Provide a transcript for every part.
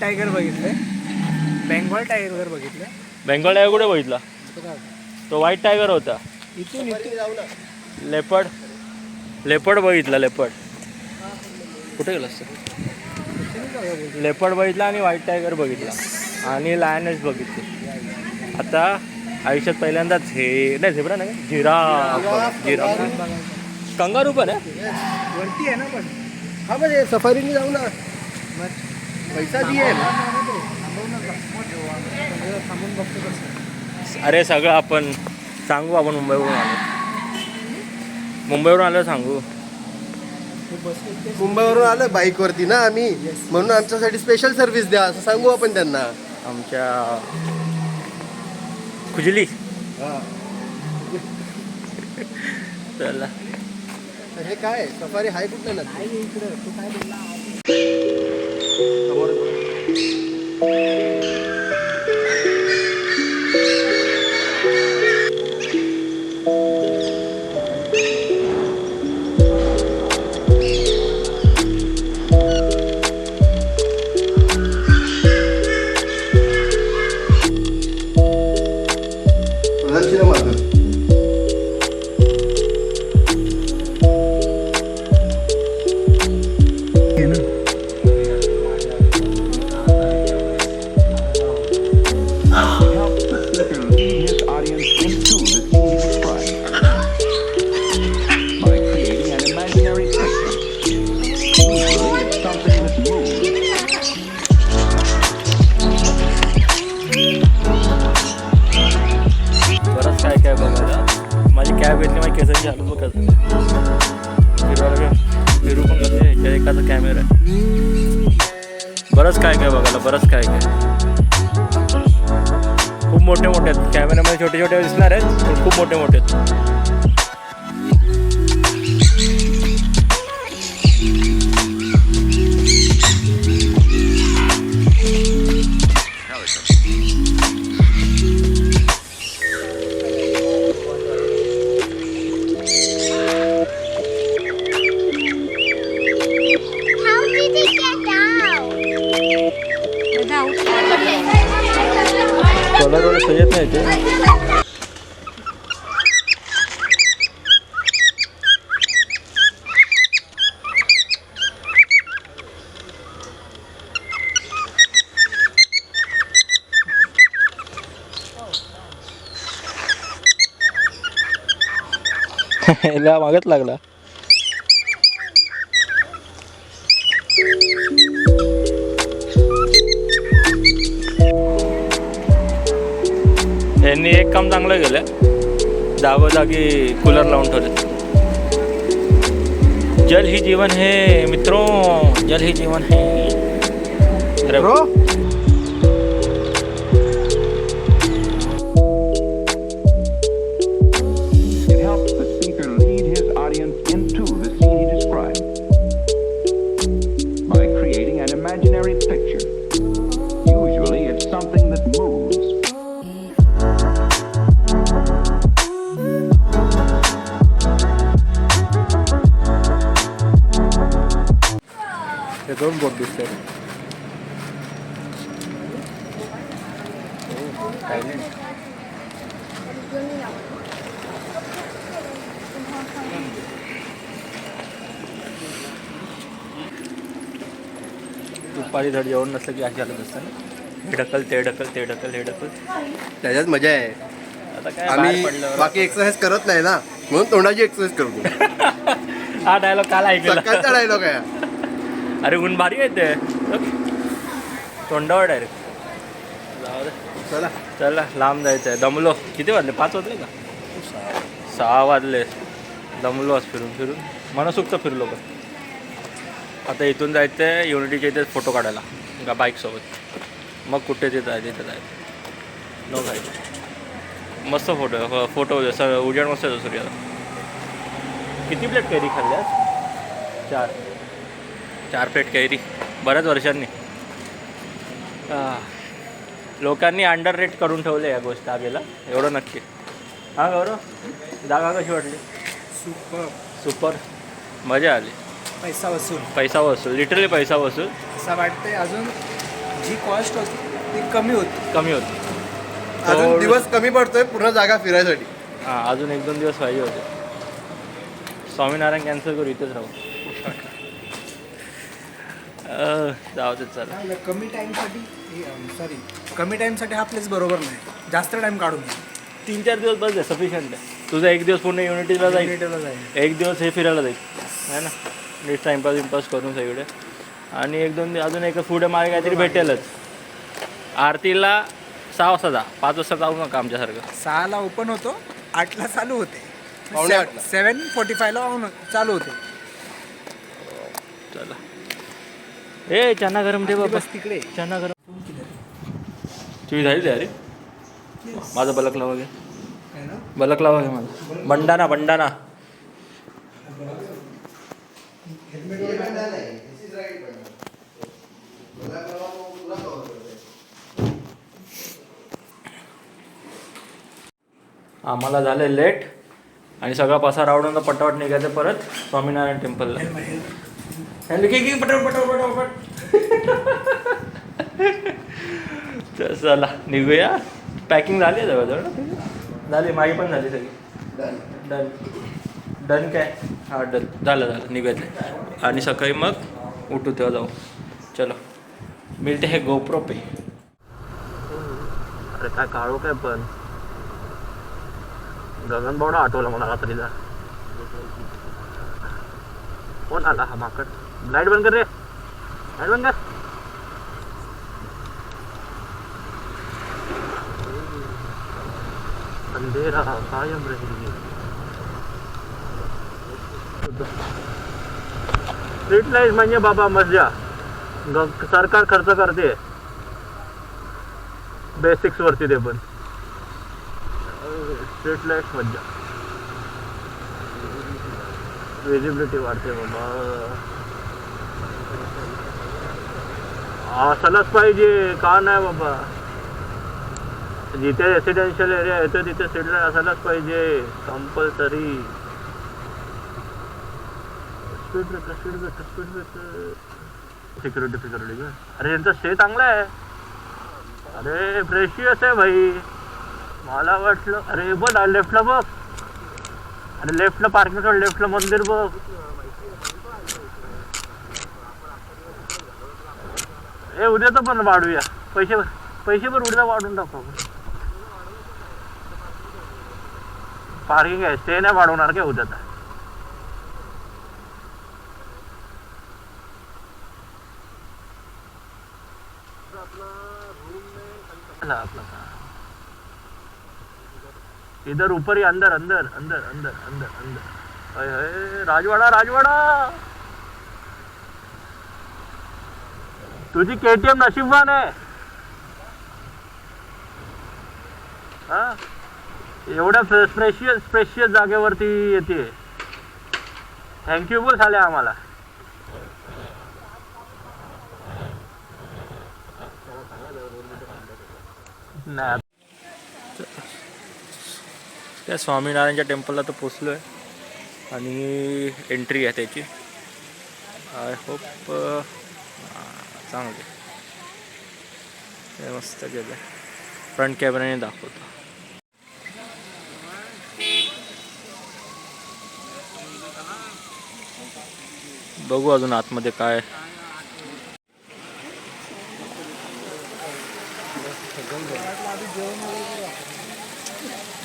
Tiger बघितलं, Bengal tiger बघितलं. Bengal tiger कुठे बघितला? तो व्हाईट टायगर होता. इथून लेपर्ड बघितला. लेपर्ड कुठे गेला असतं? लेपर्ड बघितला आणि व्हाईट टायगर बघितला आणि लायनच बघितली. आता आयुष्यात पहिल्यांदाच नाही झेब्रा नाही, जिरा कंगारू पण आहे वरती आहे ना. पण हा म्हणजे सफारीने जाऊ ना, पैसा दिये ना. थांबून बघतो कसं. अरे सगळं आपण सांगू. आपण मुंबईवरून आलो सांगू. मुंबईवरून आलं बाईकवरती ना आम्ही, म्हणून आमच्यासाठी स्पेशल सर्व्हिस द्या असं सांगू आपण त्यांना. आमच्या खुजली चला. हे काय सफारी हाय कुठलं ना इकडं तू काय बोलला? कॅब घेतली माझी केसांची हालत बघ कसं फिरू पण कसं ह्याच्या एकाचा कॅमेरा आहे. बरंच काय काय बघायला, बरंच काय काय. खूप मोठे मोठे आहेत कॅमेरामध्ये, छोटे छोटे दिसणार आहेत पण खूप मोठे मोठे आहेत. कलर सजत नाही ते. ह्याला मागत लागला. यांनी एक काम चांगलं केलं, जागोजागी कूलर लावून ठेवले. जल ही जीवन है मित्रों, जल ही जीवन है. अरे ब्रो दोन बोट दिसते. दुपारी धड जेवण नसलं की अशी हालत असतं ना. हे ढकल ते ढकल ते ढकल हे ढकल, त्याच्यात मजा आहे. आता काय आम्ही बाकी एक्सरसाइज करत नाही ना, म्हणून तोंडाची एक्सरसाइज करतो. हा डायलॉग काल ऐकला. सकाळचा डायलॉग आहे. अरे ऊन भारी येते तोंडावर डायरेक्ट. चला चला लांब जायचं आहे. दमलो. किती वाजले? 5 वाजले का? 6 वाजले. दमलो आज फिरून फिरून, मनसोक्त फिरलो का. आता इथून जायचं आहे युनिटीच्या इथे फोटो काढायला बाईकसोबत. मग कुठे ते जायचं नो जायचं. मस्त फोटो उजेड मस्त येतो सूर्याला. किती प्लेट कैरी खाल्ल्यास? 4 प्लेट कैरी बऱ्याच वर्षांनी. लोकांनी अंडर रेट करून ठेवले या गोष्ट आगेला, एवढं नक्की. हां गौरव, जागा कशी वाटली? सुपर मजा आली. पैसा वसूल लिटरली पैसा वसूल. असं वाटतंय अजून जी कॉस्ट होती ती कमी होती. कमी होती. अजून दिवस कमी पडतोय पूर्ण जागा फिरायसाठी. हां, अजून 1-2 दिवस पाहिजे होते. स्वामीनारायण कॅन्सल करू, इथेच राहू. जाऊ दे चला. कमी टाईमसाठी कमी टाईमसाठी हा प्लेस बरोबर नाही. जास्त टाईम काढून घ्या. 3-4 दिवस बस आहे, सफिशियंट आहे. तुझा 1 दिवस पूर्ण युनिटीला जाईल, युनिटीला जाईल. 1 दिवस हे फिरायला जाईल है ना, नीट टाईमपास करून सगळे. आणि 1-2 अजून एक पुढे मागे काहीतरी भेटेलच. आरतीला 6 वाजता जा, 5 वाजता जाऊ नका आमच्यासारखं. 6ला ओपन होतो, 8ला चालू होते. 8:45 7:45ला चालू होते. चला. ए चना गरम दे बाबा, बस तिकडे. चना गरम. तुझी झाली अरे, माझा बलक लावा घे, काय ना? बलक लावा घे माझा. Bandana bandana. आम्हाला झालं लेट आणि सगळा पसारा आवडून पटापट निघायचं परत स्वामीनारायण टेम्पलला. पटापट. तर चला निघूया. पॅकिंग झाली आहे जवळजवळ ना तुझी? झाली, माझी पण झाली सगळी. डन काय? हां डन झालं निघायचं. आणि सकाळी मग उठू तेव्हा जाऊ. चलो मिळते हे गोप्रो पे. अरे काय काढू काय पण गगनबावडा आठवलं मला रात्रीचा. कोण आला हा माकड? लाईट बंद कर रे, लाईट बंद कर. अंधेरा कायम रहेगी. स्ट्रीट लाईट म्हणजे बाबा मजा. सरकार खर्च करते बेसिक्स वरती, ते पण स्ट्रीट लाईट मज्जा. विजिबिलिटी वाढते बाबा. असायलाच पाहिजे का नाही बाबा. जिथे रेसिडेन्शियल एरिया येतो तिथे स्ट्रीट लाईट असायलाच पाहिजे कंपल्सरी. स्पीड ब्रेकर सिक्युरिटी का. अरे यांचा स्टे चांगला आहे. अरे प्रेशियस आहे भाई. मला वाटलं अरे बघ लेफ्टला बघ. अरे लेफ्टला पार्किंग सोड, लेफ्टला मंदिर बघ. हे उद्याचं पण वाढूया. पैसे पण उद्या वाढून टाकू. पार्किंग आहे, स्टे नाही वाढवणार काय उद्याचा. इधर ऊपर ही अंदर अंदर अंदर अंदर अंदर अंदर. राजवाडा. तुझी KTM नशीबवान आहे. हा एवढ्या स्पेशियस जागेवरती येते. थँक्यू बोल झाले आम्हाला. नाही त्या स्वामीनारायणच्या टेम्पलला तर पोचलो आहे आणि एंट्री आहे त्याची. आय होप चांगली आहे, मस्त केलं आहे. फ्रंट कॅमेऱ्याने दाखवतो. बघू अजून आतमध्ये काय.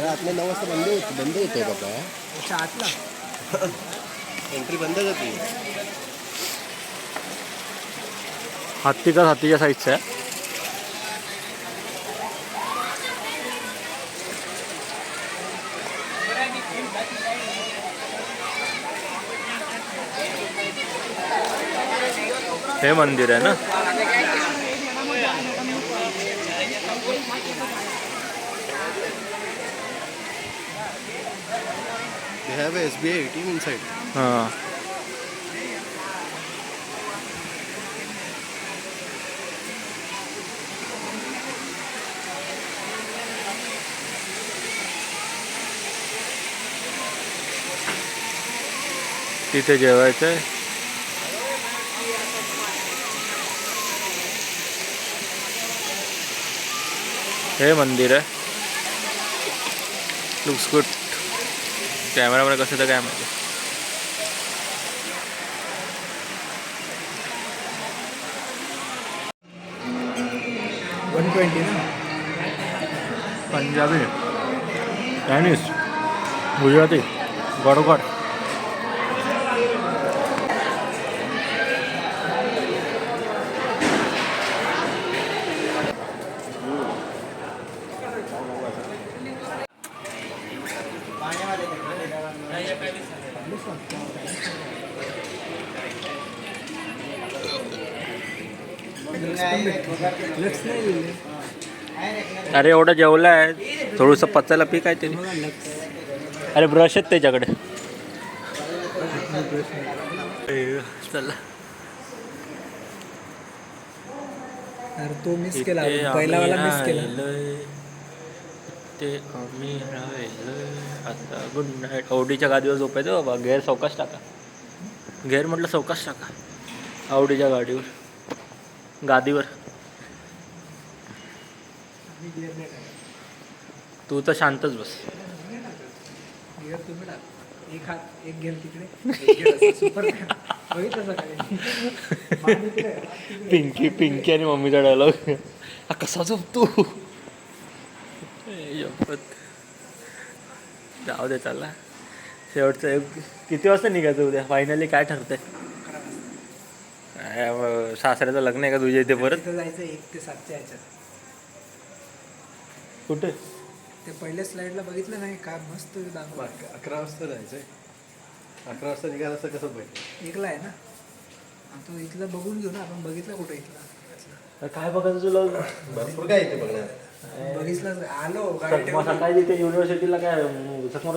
आतल्या 9 वाजता बंद होतोय बाबा. आतला एंट्री बंद होती. हत्तीच्या साईजचा आहे. हे मंदिर आहे ना. They have a SBI ATM inside. हां तिथे जेवायचं आहे. हे मंदिर आहे. Looks good. कॅमेरामध्ये कसं तर काय माहिती. 120 ना. पंजाबी, चायनीज, गुजराती, गडगड. लक्ष नाही दिले. अरे एवढं जेवलं आहे, थोडंसं पचायला पी काय ते. अरे ब्रश आहेत त्याच्याकडे. चला अरे तो मिस केला, इथे पहिला वाला आम्ही मिस केला. राहिलोय. इथे आम्ही राहिलोय. आता गुड नाईट. आवडीच्या गादीवर झोपायचं बाबा. घेर सावकाश टाका. घेर म्हटलं सावकाश टाका. आवडीच्या गाडीवर, गादीवर. तू तर शांतच बस. गिअर तुम्ही टाक. एक हात एक गिअर तिकडे, एक gear असं. सुपर बघितलं सकाळी. पिंकी पिंकी आणि मम्मीचा डायलॉग. हा कसा झोपतो. जाऊ दे चालला. शेवटचं किती वाजता निघायचं उद्या फायनली काय ठरतंय. सासऱ्याचं लग्न आहे का तुझ्या इथे परत. तिथं जायचं 1 ते 7च्या ह्याच्यात. कुठे. ते पहिल्या स्लाइडला बघितलं नाही का, मस्त दाखव. 11 वाजता जायचंय. 11 वाजता निघायला असं कसं पाहिजे. एकला आहे ना. आता इथलं बघून घेऊ ना आपण. बघितलं कुठे इथला. काय बघायचं तुला. भरपूर काय येते बघण्यात. बघितलं आलो गाडी ठेवली. सकाळी तिथे युनिव्हर्सिटीला काय चकमक.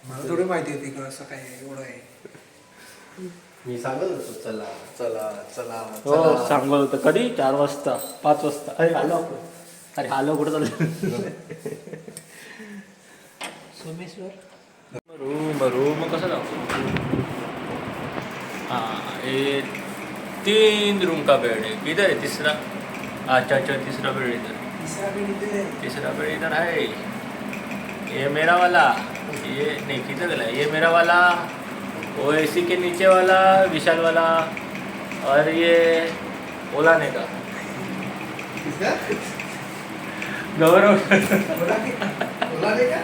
मला थोडी माहिती होती की असं काय एवढं आहे. मी सांगत होतो चला चला चला हो सांगत होतं. कधी 4 वाजता 5 वाजता. अरे आलो आपण. अरे आलो कुठं चाललं. सोमेश्वर रूम कसं जाऊ. हाँ ये 3 रूम का बेड है. किधर है तीसरा. अच्छा तीसरा बेड इधर. तिसरा बेड इथे आहे. तीसरा बेड इधर है. ये मेरा वाला. ये नहीं किधर गया. ये मेरा वाला. वो एसी के नीचे वाला विशाल वाला. और ये ओलाने का गौरव. बोला नाही का.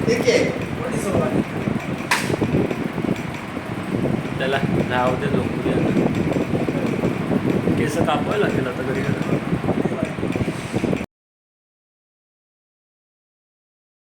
ठीक आहे. त्याला राहू दे झोपू दे. केस कापायला लागेल आता घरी.